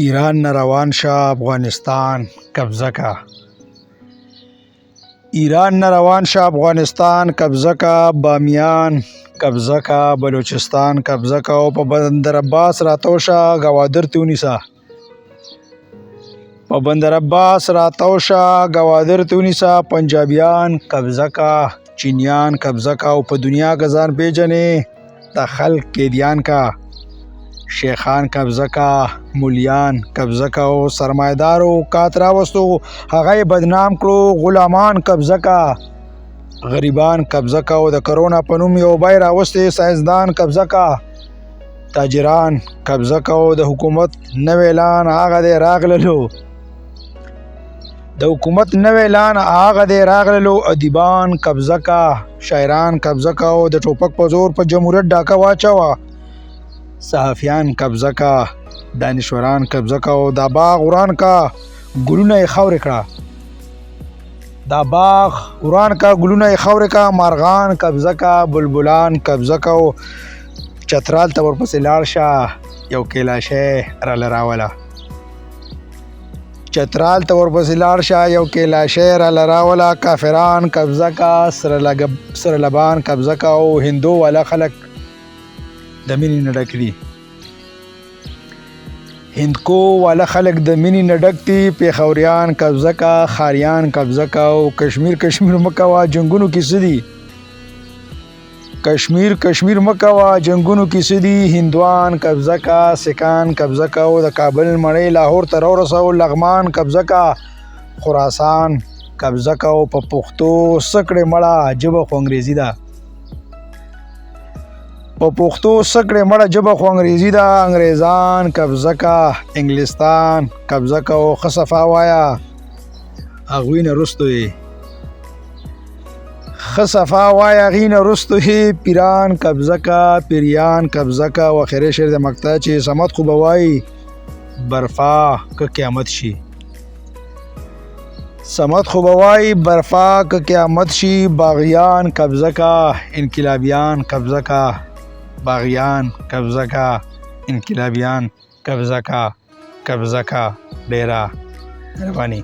ایران نه روان شه افغانستان قبضه کا. ایران نه روان شه افغانستان قبضه کا، بامیان قبضه کا، بلوچستان قبضه کا او په بندر عباس راتو شه گوادر تونیسا. په بندر عباس راتو شه گوادر تونیسا، پنجابیان قبضه کا، چینیان قبضه کا او په دنیا کا ځان پیژنې د خلق قیدیان کا. شیخان قبضه کا، مولیان قبضه کا او سرمایدارو کاترا وستو هغه بدنام کړو، غلامان قبضه کا، غریبان قبضه کا او د کرونا په نوم یو بای راوستي ساینسدان قبضه کا. تاجران قبضه کا او د حکومت نوی اعلان هغه دی راغللو. د حکومت نوی اعلان هغه دی راغللو. ادیبان قبضه کا، شاعران قبضه کا او د ټوپک په زور په جمهوریت ډاکه واچوه. صحافیان قبضه کا، دانشوران قبضه کا او دا باغ وران کا ګلونه یې خاورې کړه. دا باغ وران کا ګلونه یې خاورې کا. مارغان قبضه کا، بلبلان قبضه کا او چترال ته ورپسې لاړ شه یو کیلاشی راله راوله. چترال ته ورپسې لاړ شه یو کیلاشی راله راوله. کافران قبضه کا، سره لبان قبضه کا او هندو والا خلک د مینې نه ډک دي. هندکو والا خلک د مینې نه ډک دي. پیښوریان قبضه کا، خاریان قبضه کا او کشمیر مکوه جنگونو کې څه دي. کشمیر مکوه جنگونو کې څه دي. هندوان قبضه کا، سکان قبضه کا او د کابل مړی لاهور ته راورسو. لغمان قبضه کا، خراسان قبضه کا او په پښتو سکړې مړه ژبه خو انګریزي ده. په پښتو سکړې مړه ژبه خو انګریزي ده. انګریزان قبضه کا، انګلستان قبضه کا او ښه صفا وایه هغوی نه رستو یې. ښه صفا وایه هغوی نه رستو یې. پیران قبضه کا، پیریان قبضه کا او اخري شعر د مقطع چې صمد خو به وایي برفا که قیامت شي. صمد خو به وایي برفا که قیامت شي. باغیان قبضه کا، انقلابیان قبضه کا، باغیان قبضه کا، انقلابیان قبضه کا. ډیره مهرباني.